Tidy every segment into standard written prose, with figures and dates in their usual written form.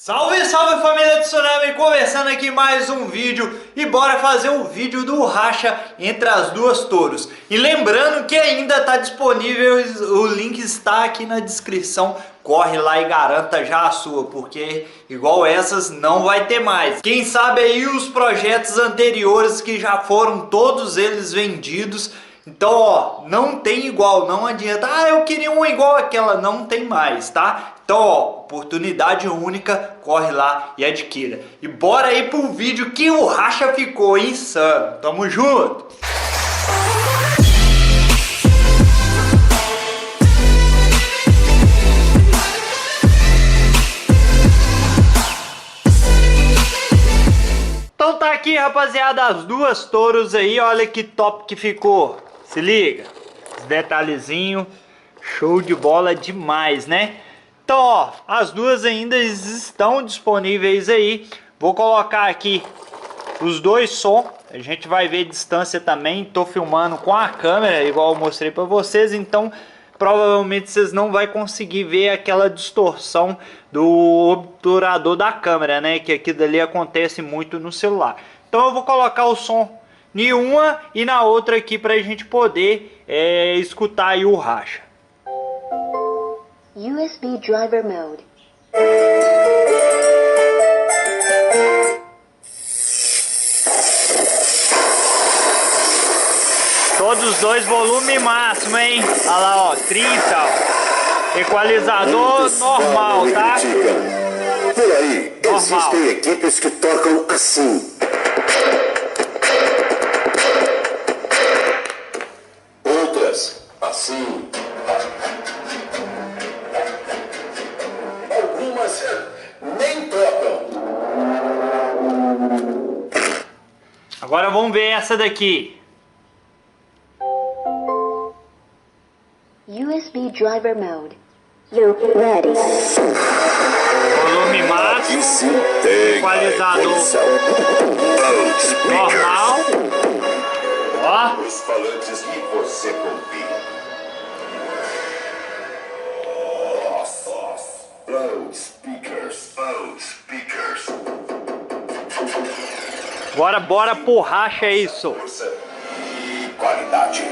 Salve, salve família Tsunami, começando aqui mais um vídeo e bora fazer o vídeo do racha entre as duas touros. E lembrando que ainda está disponível, o link está aqui na descrição, corre lá e garanta já a sua, porque igual essas não vai ter mais. Quem sabe aí os projetos anteriores que já foram todos eles vendidos. Então, ó, não tem igual, não adianta. Ah, eu queria um igual aquela, não tem mais, tá? Então, ó, oportunidade única, corre lá e adquira. E bora aí pro vídeo que o racha ficou insano. Tamo junto! Então tá aqui, rapaziada, as duas touros aí, olha que top que ficou. Se liga, os detalhezinhos, show de bola demais, né? Então, ó, as duas ainda estão disponíveis aí. Vou colocar aqui os dois sons, a gente vai ver distância também. Tô filmando com a câmera, igual eu mostrei para vocês, então provavelmente vocês não vão conseguir ver aquela distorção do obturador da câmera, né? Que aqui dali acontece muito no celular. Então eu vou colocar o som em uma e na outra aqui para a gente poder escutar aí o racha. USB driver mode. Todos os dois volume máximo, hein? Olha lá, ó, 30, ó. Equalizador normal, tá? Por aí, normal. Existem equipes que tocam assim. Outras, assim. Algumas nem tocam. Agora vamos ver essa daqui. USB driver mode. Loop ready. Volume máximo. Equalizador normal. Ó. Os falantes que você confia. Loudspeakers. Agora bora pro racha isso. Força e qualidade.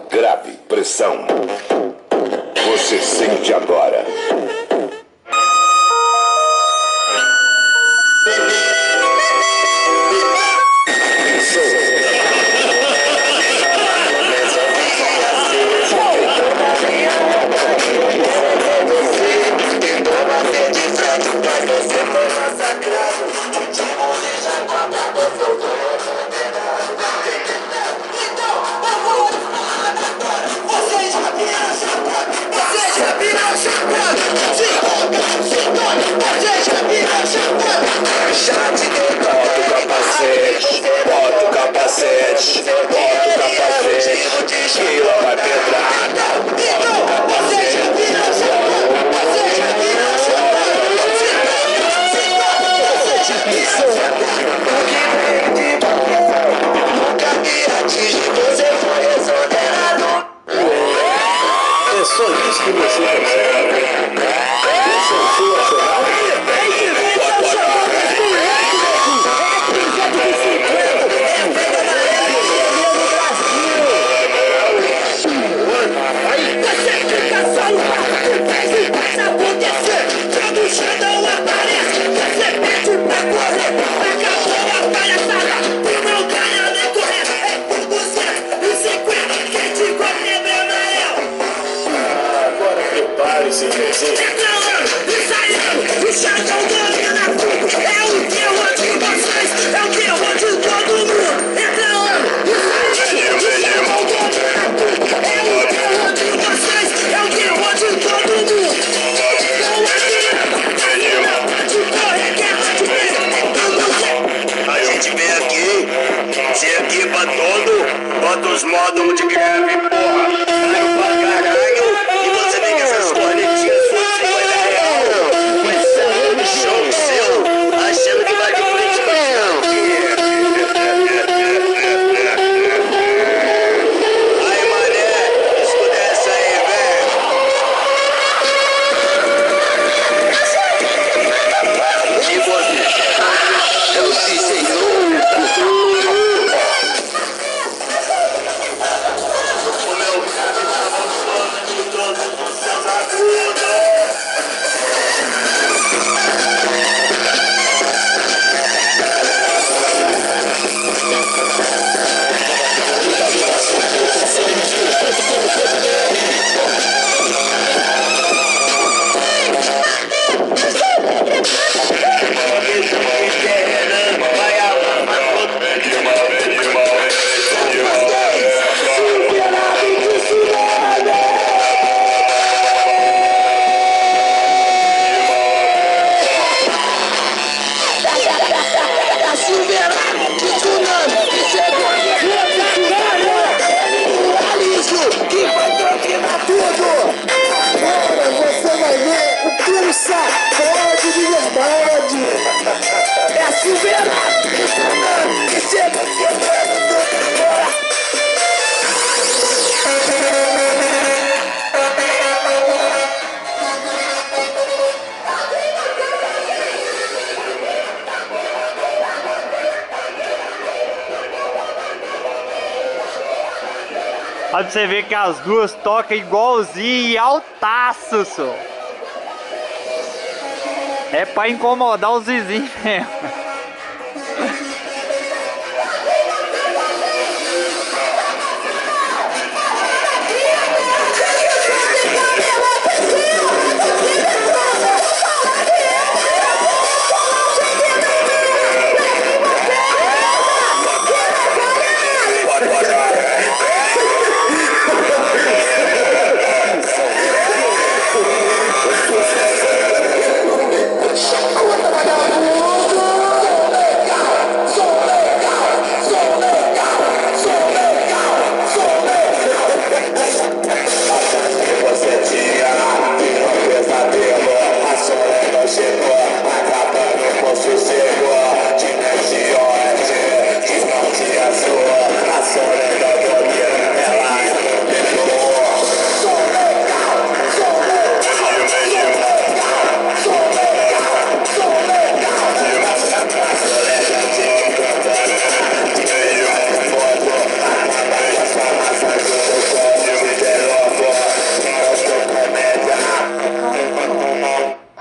Grave, pressão. Você sente agora. Bota o capacete, que lá vai pedrada. Nunca me atinge, você foi exonerado. É só isso que você consegue. Isso é sensacional. Agora prepare-se, Rezinho. A gente vem aqui, se equipa todo, bota os modos de greve, porra. Vai pra caralho, e você vem com essas cornetinhas suas, você vai sacode de verdade. É assim mesmo. Que chega quebrando. Bora. Olha pra você ver que as duas tocam igualzinho e altaço, só. É pra incomodar os vizinhos mesmo.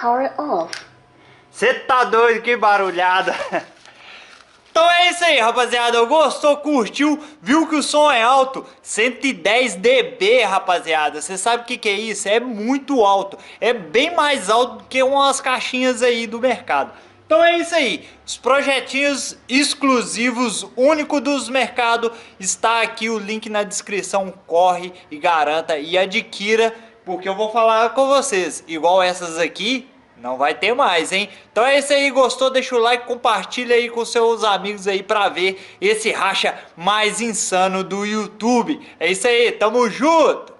Power off. Você tá doido, que barulhada. Então é isso aí, rapaziada. Gostou, curtiu, viu que o som é alto? 110 dB, rapaziada. Você sabe o que é isso? É muito alto. É bem mais alto do que umas caixinhas aí do mercado. Então é isso aí. Os projetinhos exclusivos, único dos mercados. Está aqui o link na descrição. Corre e garanta e adquira. Porque eu vou falar com vocês. Igual essas aqui, não vai ter mais, hein? Então é isso aí, gostou? Deixa o like, compartilha aí com seus amigos aí pra ver esse racha mais insano do YouTube. É isso aí, tamo junto!